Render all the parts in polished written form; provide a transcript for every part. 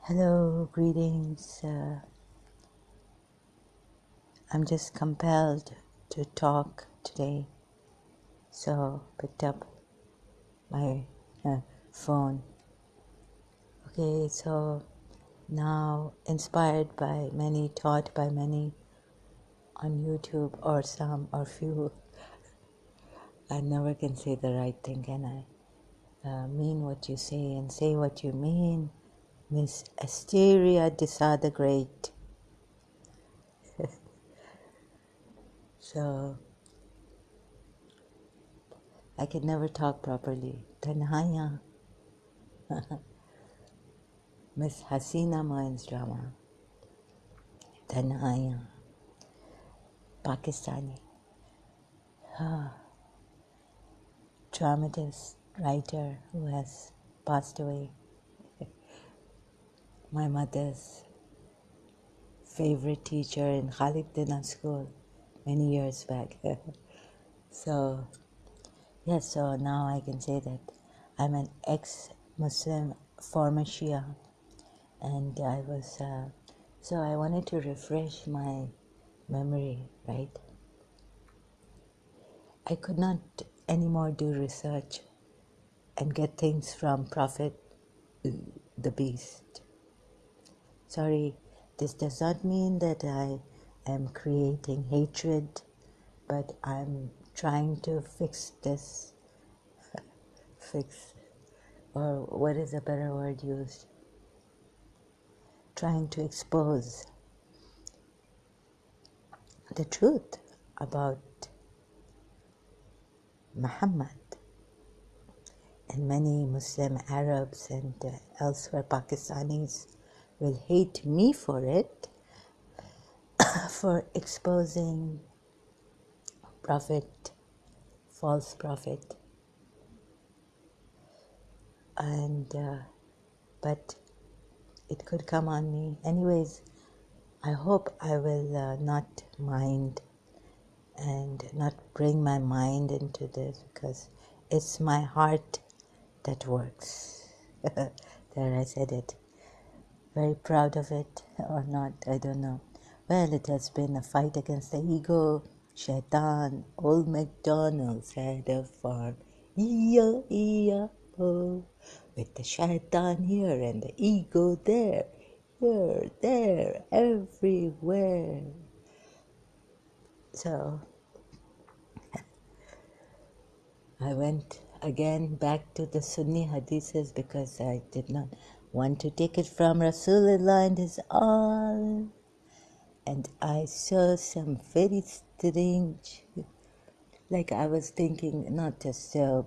Hello, greetings. I'm just compelled to talk today, so picked up my phone. Okay, so now inspired by many, taught by many on YouTube or some or few. I never can say the right thing, can I? Mean what you say and say what you mean. Miss Asteria Disa the Great. So I can never talk properly. Tanhaya. Miss Hasina Moin's drama. Tanhaya. Pakistani. Dramatist, writer who has passed away. My mother's favorite teacher in Khalid Dinner School many years back. So, yes, so now I can say that I'm an ex-Muslim, former Shia, and I was, so I wanted to refresh my memory, right? I could not anymore do research and get things from Prophet the Beast. Sorry, this does not mean that I am creating hatred, but I'm trying to fix this, or what is a better word used? Trying to expose the truth about Muhammad. And many Muslim Arabs and elsewhere Pakistanis will hate me for it, for exposing prophet, false prophet. And but it could come on me. Anyways, I hope I will not mind and not bring my mind into this, because it's my heart that works. There, I said it. Very proud of it or not, I don't know. Well, it has been a fight against the ego, shaitan. Old MacDonald's had a farm, E-O, with the shaitan here and the ego there, here, there, everywhere. So I went again back to the Sunni hadiths because I did not want to take it from Rasulullah and his all. And I saw some very strange, like I was thinking, not just saw,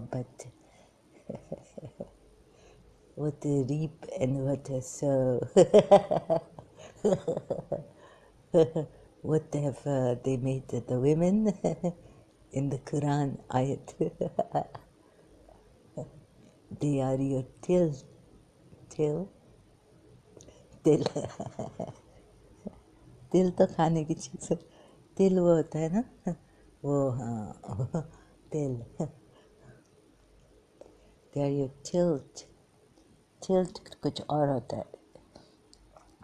but what they reap and what they sow. What have they made the women in the Quran ayat? They are your till, till तिल तो खाने की चीज़ है तिल वो होता है ना वो हाँ तिल they are your tilt कुछ और होता है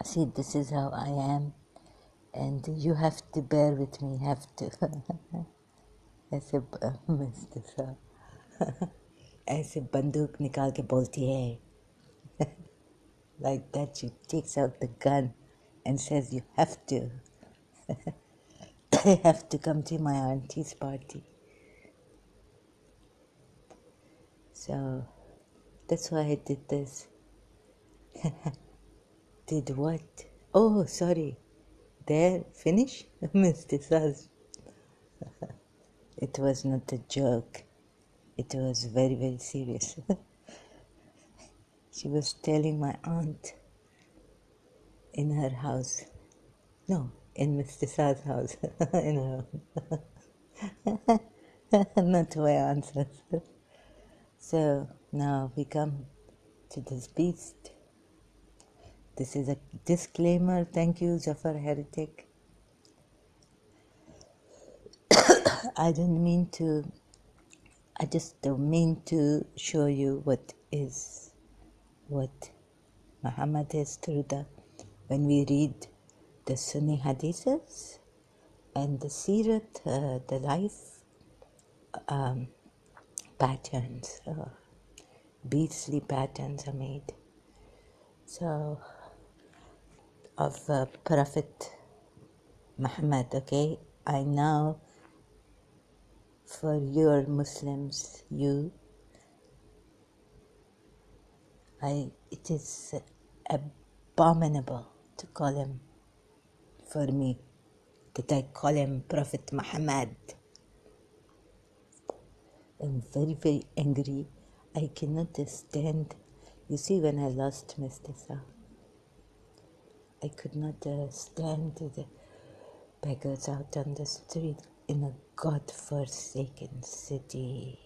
see this is how I am and you have to bear with me have to ऐसे मिस्टर साहब ऐसे बंदूक निकाल के बोलती है like that she takes out the gun and says you have to I have to come to my auntie's party. So that's why I did this. Did what? Oh, sorry. There, finish? Mr. Saz. It was not a joke. It was very, very serious. She was telling my aunt in her house. No, in Mr. Saz's house. In her not my answer. So now we come to this beast. This is a disclaimer. Thank you, Jafar Heretic. I didn't mean to. I just don't mean to show you what Muhammad is through when we read the Sunni hadiths and the Sirat, the life patterns, beastly patterns are made. So, of Prophet Muhammad, okay? I now, for your Muslims, it is abominable to call him, for me, that I call him Prophet Muhammad. I'm very, very angry. I cannot stand. You see, when I lost Mr. Sa, I could not stand the beggars out on the street in a God-forsaken city.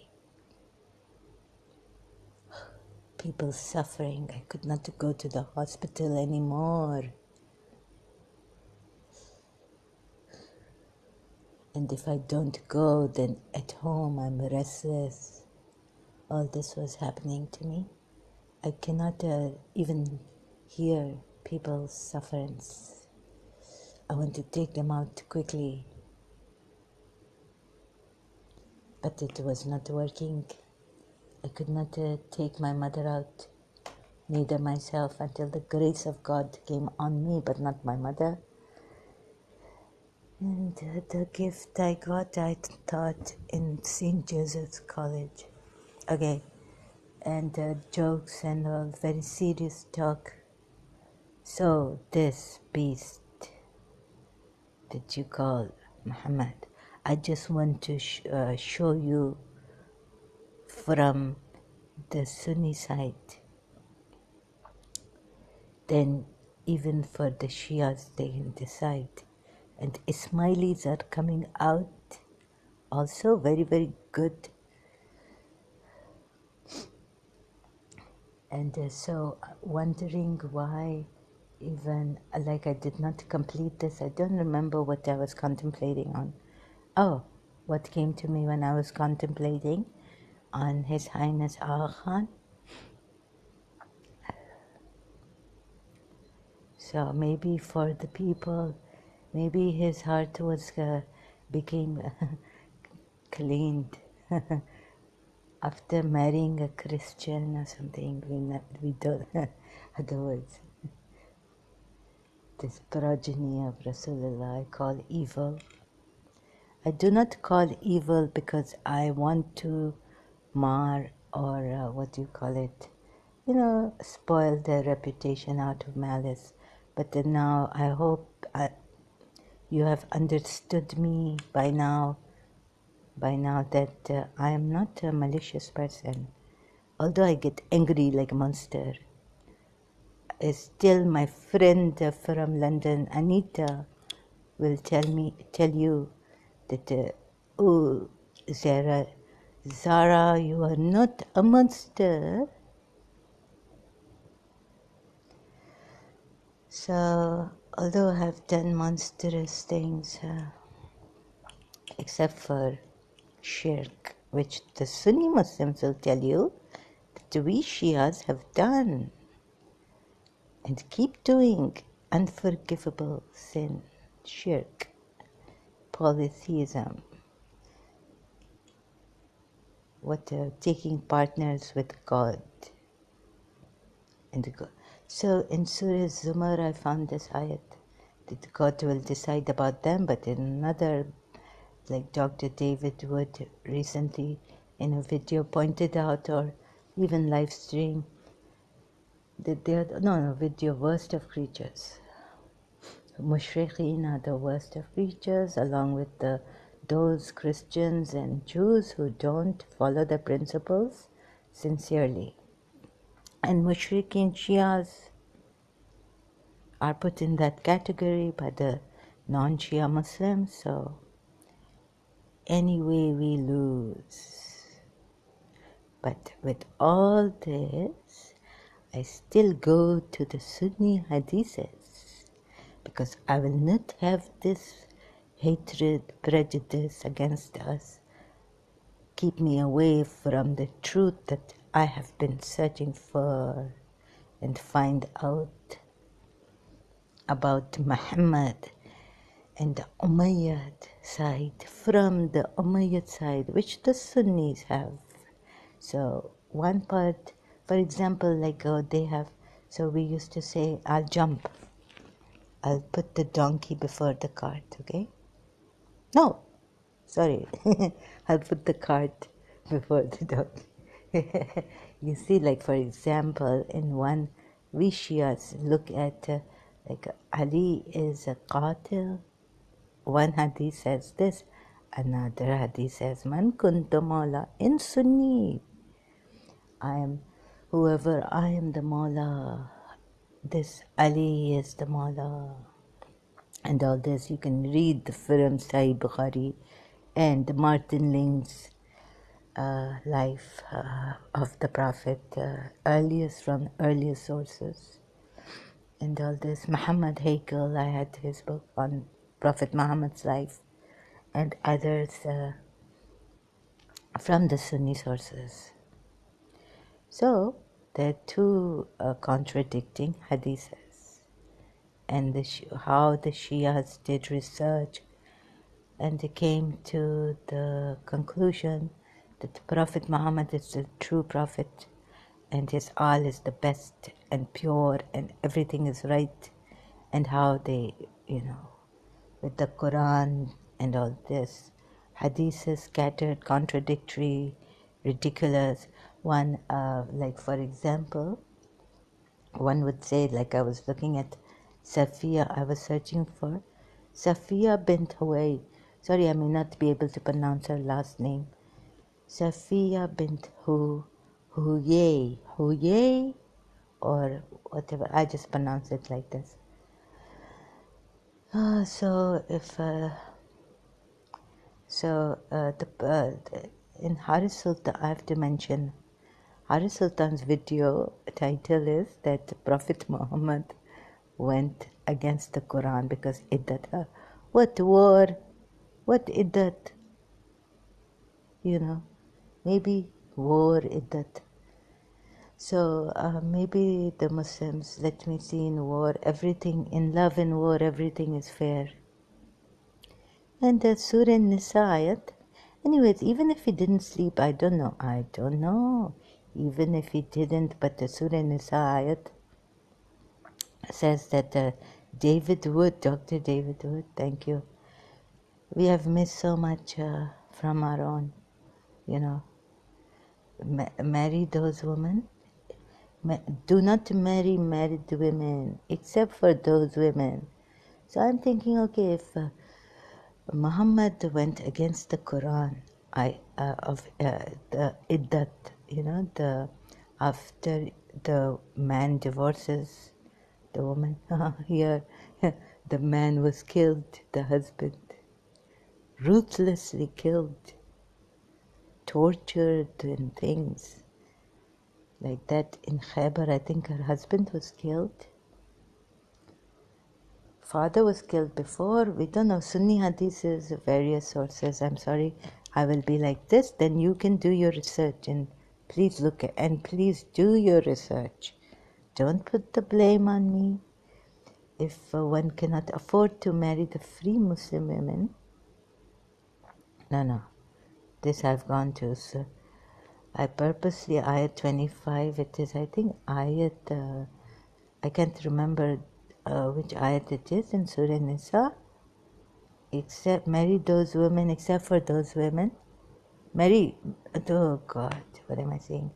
People suffering. I could not go to the hospital anymore. And if I don't go, then at home I'm restless. All this was happening to me. I cannot even hear people's sufferance. I want to take them out quickly. But it was not working. I could not take my mother out, neither myself, until the grace of God came on me, but not my mother. And the gift I got, I taught in St. Joseph's College. Okay, and jokes and all, very serious talk. So this beast that you call Muhammad, I just want to show you from the Sunni side. Then even for the Shias they can decide. And Ismailis are coming out also very, very good. And so wondering why even, like I did not complete this. I don't remember what I was contemplating on. Oh, what came to me when I was contemplating on His Highness Aga Khan. So maybe for the people, maybe his heart was became cleaned after marrying a Christian or something. We don't. Otherwise, this progeny of Rasulullah I call evil. I do not call evil because I want to mar or what do you call it? Spoil their reputation out of malice. But then now I hope you have understood me by now that I am not a malicious person. Although I get angry like a monster. Still my friend from London, Anita, will tell you that, oh, Zara, you are not a monster. So, although I have done monstrous things, except for shirk, which the Sunni Muslims will tell you that we Shias have done and keep doing, unforgivable sin, shirk, polytheism, taking partners with God. So in Surah Zumar I found this ayat that God will decide about them, but in another, like Dr. David Wood recently in a video pointed out, or even live stream, that they are, video, worst of creatures. Mushrikeen are the worst of creatures, along with those Christians and Jews who don't follow the principles sincerely. And Mushrikeen Shias are put in that category by the non-Shia Muslims, so anyway we lose. But with all this, I still go to the Sunni hadiths because I will not have this hatred, prejudice against us keep me away from the truth that I have been searching for and find out about Muhammad and the Umayyad side, from the Umayyad side, which the Sunnis have. So one part, for example, like they have, so we used to say, I'll jump. I'll put the donkey before the cart, okay? No, sorry. I'll put the cart before the donkey. You see, like for example, in one, we Shias look at like Ali is a qatil. One hadith says this, another hadith says, Man kuntu mawla. In Sunni, whoever I am the mawla. This Ali is the mawla. And all this, you can read the film Sahih Bukhari and Martin Ling's life of the Prophet, earliest from earliest sources. And all this, Muhammad Hakel, I had his book on Prophet Muhammad's life, and others from the Sunni sources. So there are two contradicting hadiths, and how the Shias did research, and they came to the conclusion that the Prophet Muhammad is the true prophet, and his all is the best and pure, and everything is right, and how they, with the Quran and all this, hadiths is scattered, contradictory, ridiculous. One, like for example, one would say, like I was looking at Safiya, I was searching for Safiya bint Huway. Sorry, I may not be able to pronounce her last name. Safiya bint Huyay, or whatever. I just pronounce it like this. So if in Haris Sultan, I have to mention Haris Sultan's video title is that Prophet Muhammad went against the Quran because iddat. What war? What iddat? Maybe war iddat. So maybe the Muslims, let me see, in war, everything, in love and war, everything is fair. And the Surah Nisa ayat, anyways, even if he didn't sleep, I don't know. Even if he didn't, but the Surah Nisa ayat says that David Wood, Dr. David Wood, thank you. We have missed so much from our own, marry those women. Do not marry married women, except for those women. So I'm thinking, okay, if Muhammad went against the Quran of the iddat, the after the man divorces the woman, here the man was killed, the husband, ruthlessly killed, tortured and things like that. In Khaybar, I think her husband was killed. Father was killed before. We don't know. Sunni hadiths, various sources. I'm sorry, I will be like this. Then you can do your research and please look at, and please do your research. Don't put the blame on me. If one cannot afford to marry the free Muslim women, no. This I've gone to. So I purposely, ayat 25, it is, I think, ayat, I can't remember which ayat it is in Surah Nisa. Except marry those women, except for those women. Marry, oh God, what am I saying?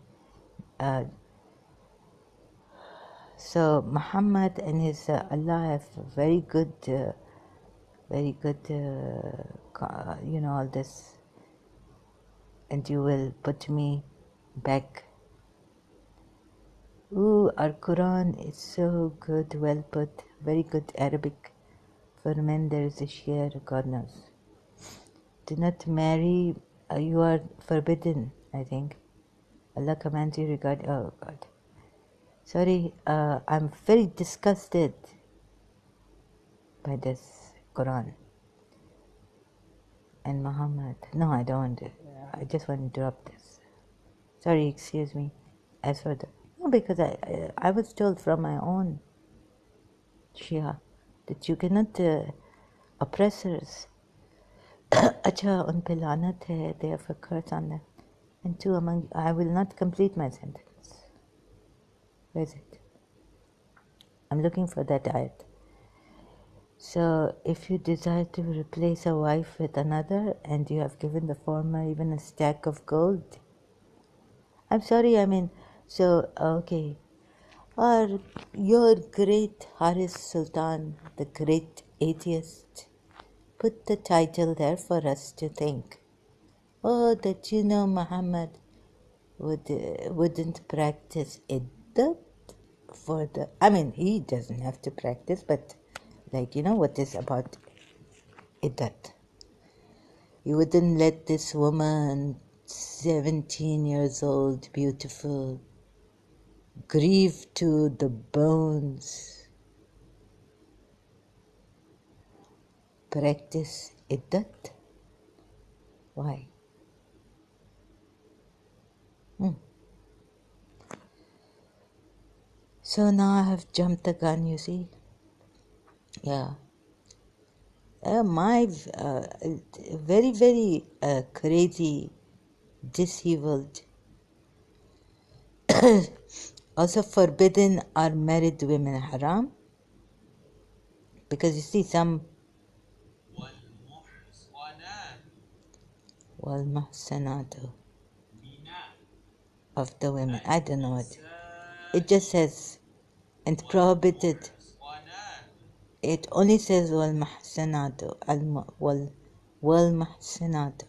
So Muhammad and his Allah have very good, all this. And you will put me back. Ooh, our Quran is so good, well put, very good Arabic. For men there is a Shia, God knows. Do not marry, you are forbidden, I think. Allah commands you regarding, oh God. Sorry, I'm very disgusted by this Quran and Muhammad. No, I don't want to. I just want to drop this. Sorry, excuse me. As for the, because I was told from my own Shia that you cannot oppressors. अच्छा उन पे लानत है, they have a curse on them. And two among, I will not complete my sentence. Where is it? I'm looking for that ayat. So if you desire to replace a wife with another and you have given the former even a stack of gold, I'm sorry, okay. Or your great Haris Sultan, the great atheist, put the title there for us to think. Oh, that Muhammad wouldn't practice iddat for the. He doesn't have to practice, but what is about iddat? You wouldn't let this woman, 17 years old, beautiful, grieve to the bones, practice iddat. Why? So now I have jumped the gun, you see. Yeah. My very, very crazy, dishevelled. Also forbidden are married women haram. Because you see some والمحسنات of the women. I don't know what. It just says, and prohibited. It only says والمحسنات والمحسنات.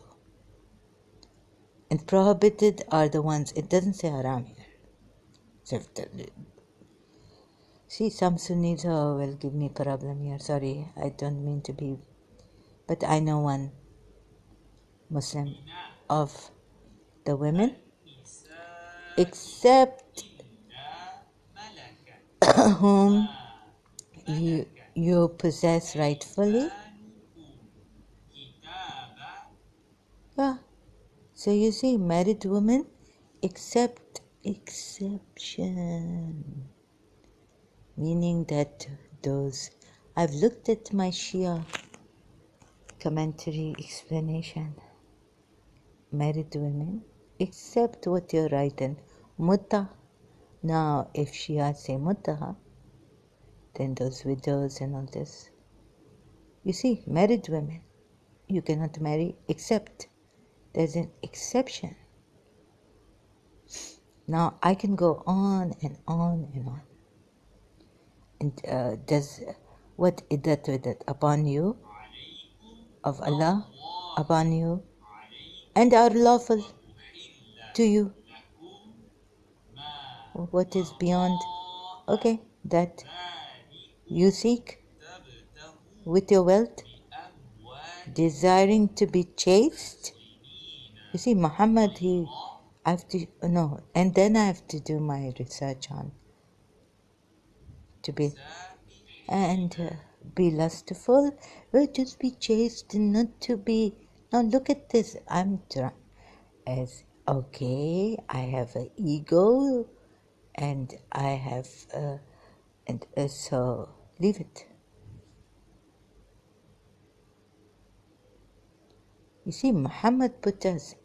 And prohibited are the ones. It doesn't say haram here. See, some Sunnis will give me problem here. Sorry, I don't mean to be. But I know one Muslim of the women, except whom you possess rightfully. Yeah. So you see, married women, except exception, meaning that those. I've looked at my Shia commentary explanation. Married women, except what you're writing, mutta. Now, if Shia say mutta, then those widows and all this. You see, married women, you cannot marry except. There's an exception. Now, I can go on and on and on. And does what iddat iddat upon you, of Allah, upon you, and are lawful to you. What is beyond? Okay, that you seek with your wealth, desiring to be chaste. You see, Muhammad, and then I have to do my research on to be, and be lustful, just be chaste and not to be. Now look at this. I'm trying. As okay, I have an ego, and I have, so leave it. You see, Muhammad put us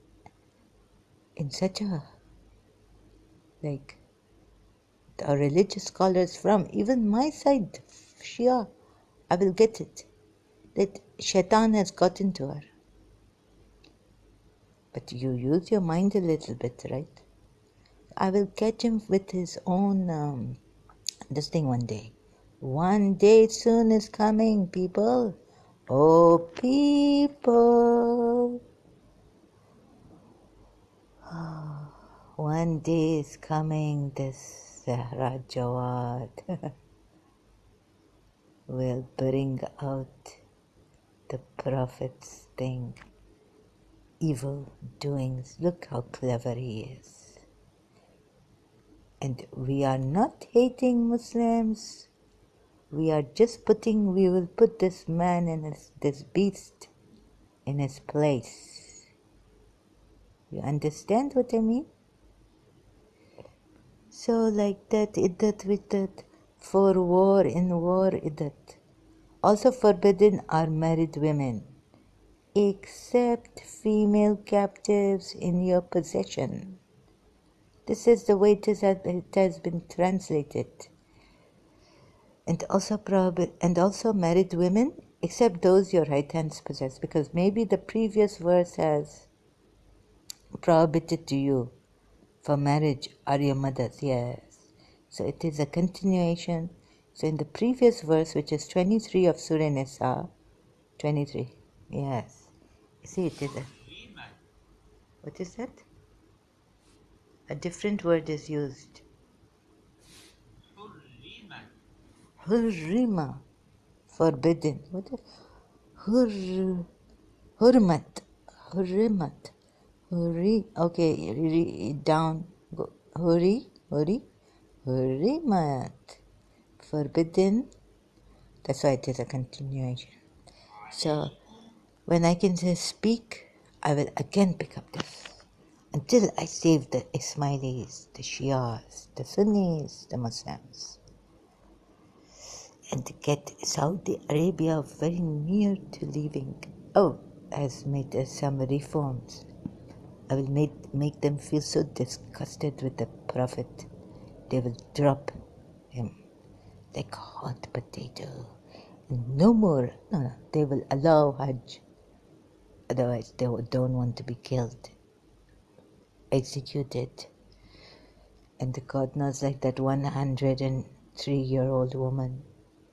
in such a, our religious scholars from even my side, Shia, I will get it, that shaitan has got into her. But you use your mind a little bit, right? I will catch him with his own, this thing one day. One day soon is coming, people. Oh, people. One day is coming, this Zahra Jawad will bring out the Prophet's thing, evil doings. Look how clever he is. And we are not hating Muslims. We are just we will put this man and this beast in his place. You understand what I mean? So like that, iddat widdat, for war in war iddat. Also forbidden are married women, except female captives in your possession. This is the way it has been translated. And also married women, except those your right hands possess, because maybe the previous verse has prohibited to you for marriage are your mothers. Yes. So it is a continuation. So in the previous verse, which is 23 of Surah Nisa, 23. Yes. You see, it is a. What is that? A different word is used. Hurrima. Forbidden. What is Hurmat. Hurrimat. Hurri. Okay, down. Go. Hurrimat. Forbidden. That's why it is a continuation. So, when I can say speak, I will again pick up this. Until I save the Ismailis, the Shias, the Sunnis, the Muslims. And to get Saudi Arabia very near to leaving. Has made some reforms. I will make them feel so disgusted with the Prophet, they will drop him like hot potato. And no more. No, they will allow Hajj. Otherwise, they don't want to be killed, executed. And God knows, like that 103-year-old woman.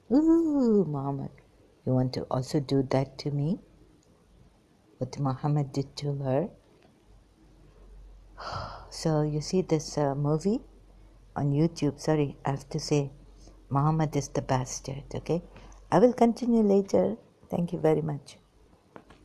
Ooh, Muhammad, you want to also do that to me? What Muhammad did to her? So you see this movie on YouTube. Sorry, I have to say, Muhammad is the bastard, okay? I will continue later. Thank you very much.